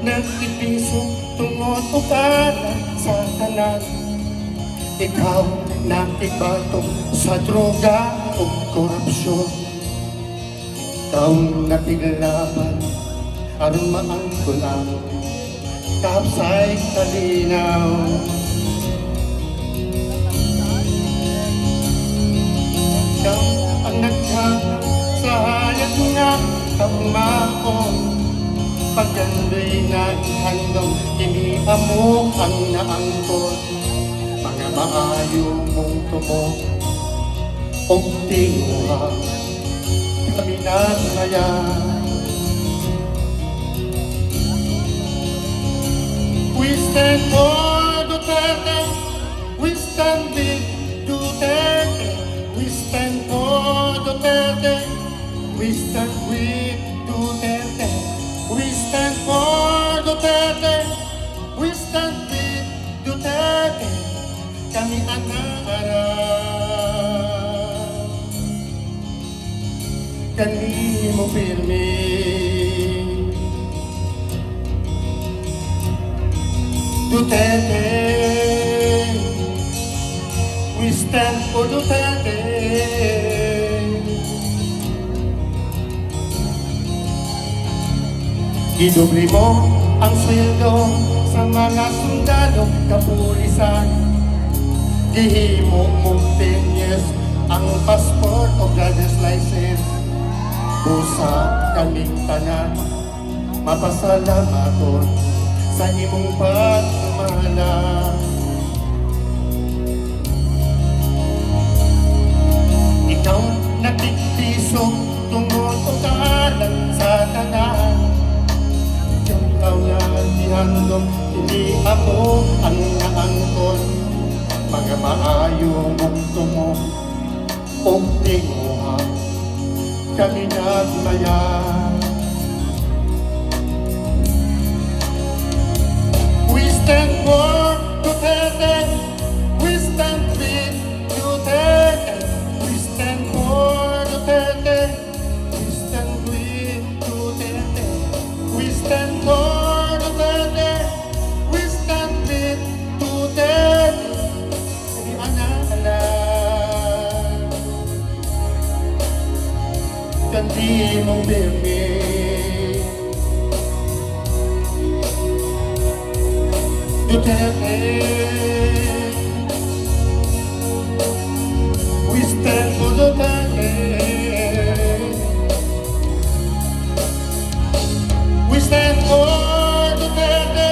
Nagtipiso tungod o kanan sa tanan. Ikaw nakibato sa droga o korupsyon. Ikaw nakiglaban aron maangkulang kapsay kalinaw. Ikaw ang naghanap sa hayat nga kaumahon. Pagkando'y naghandong iniamo ang naangkot. Mga maayo mong tumo o tinguha kami nagsaya. We stand for Duterte, we stand with Duterte. We stand for Duterte, we stand with Duterte. We stand for Duterte, we stand with Duterte. Kami ang naarap, kanimo pirmi. Duterte, we stand for Duterte. Idobre mo ang sweldo sa mga sundalo kapulisan. Gihimo mong 10 years ang passport o driver's license. Busa kaming tanan, mapasalamat sa imong pagmamahal. Ikaw nagtiktiso tungod o kanan sa tanan. Ikaw nga ihandom, hindi ako ang naangkon. Mga maayo mong tumo o tinguha kami naglaya. We stand for Duterte, we stand with Duterte. We stand for Duterte, we stand with Duterte. We stand for Duterte, we stand with Duterte. Kami ang naalam, kandi mong birmi. Duterte, we stand for Duterte. We stand for Duterte,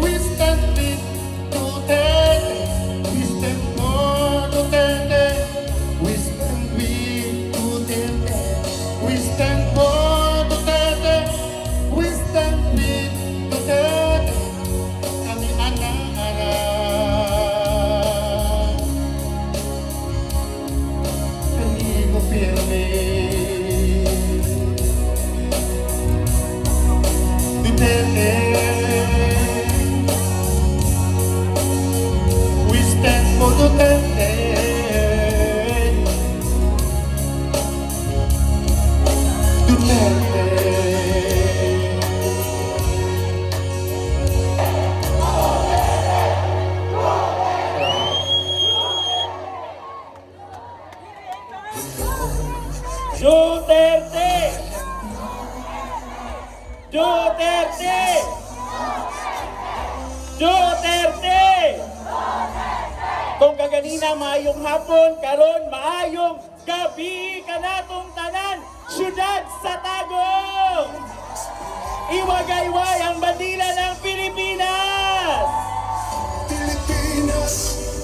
we stand with Duterte. We stand for Duterte, we stand with Duterte. We stand for Duterte, we stand with Duterte. Kami ang naarap, kanimo pirmi. Duterte, we stand for Duterte. Duterte. Duterte! Duterte! Duterte! Kung kaganina maayong hapon, karon maayong gabi kanatong tanan, syudad sa Tagum! Iwagayway ang bandila ng Pilipinas!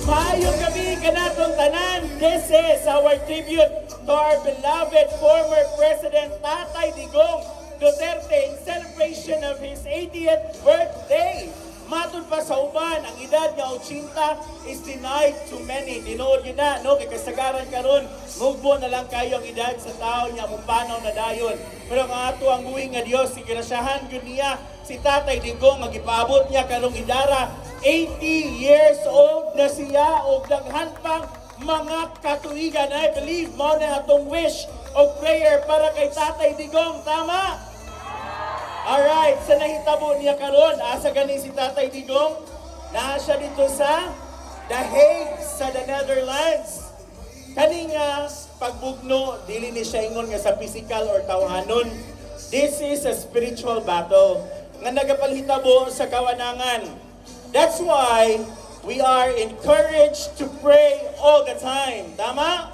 Maayong gabi kanatong tanan. This is our tribute to our beloved former President Tatay Digong Duterte in celebration of his 80th birthday. Matod pa sa uban, ang edad nga 80 is denied to many. Tinuod yun na, no? Kay kasagaran karon, mugbo na lang kayo ang edad sa tao niya, mupanaw na dayon. Pero ang ato ang buwing nga Dios, sigirasyahan yun niya, si Tatay Digong, magipaabot niya karong idara, 80 years old na siya, o daghan pang mga katuigan. I believe mo na atong wish o prayer para kay Tatay Digong, tama? Alright, sa nahitabo niya karon, asa gani si Tatay Digong? Naa siya dito sa The Hague, sa the Netherlands. Kani nga pagbugno, dili ni siya ingon nga sa physical or tawhanon. This is a spiritual battle nga nagapanghitabo sa kawanangan. That's why we are encouraged to pray all the time. Tama?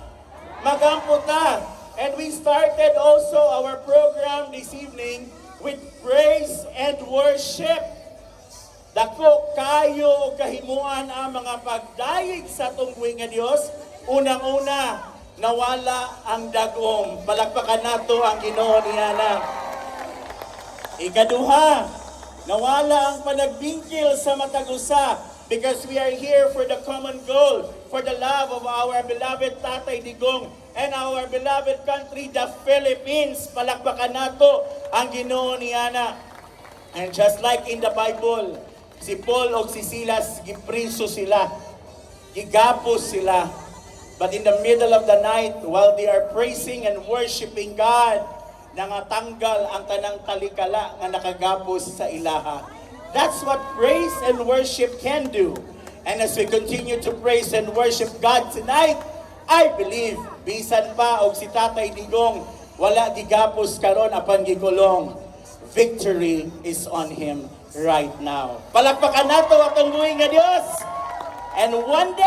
Magampo ta. And we started also our program this evening with praise and worship. Dako kayo o kahimuan ang mga pagdayeg sa tungwi nga Dios. Unang-una, nawala ang dagom. Palakpakan nato ang Ginoo niana. Ikaduha, nawala ang panagbingkil sa matag usa because we are here for the common goal, for the love of our beloved Tatay Digong and our beloved country, the Philippines. Palakpakan nato ang Ginoo niana. And just like in the Bible, si Paul o si Silas, gipriso sila, gigapos sila. But in the middle of the night, while they are praising and worshiping God, nangatanggal ang tanang talikala nga nakagapos sa ilaha. That's what praise and worship can do. And as we continue to praise and worship God tonight, I believe, bisan pa og si Tatay Digong, wala gigapos karon apan gikulong. Victory is on him right now. Palakpakan nato atong buhi nga Dios. And one day,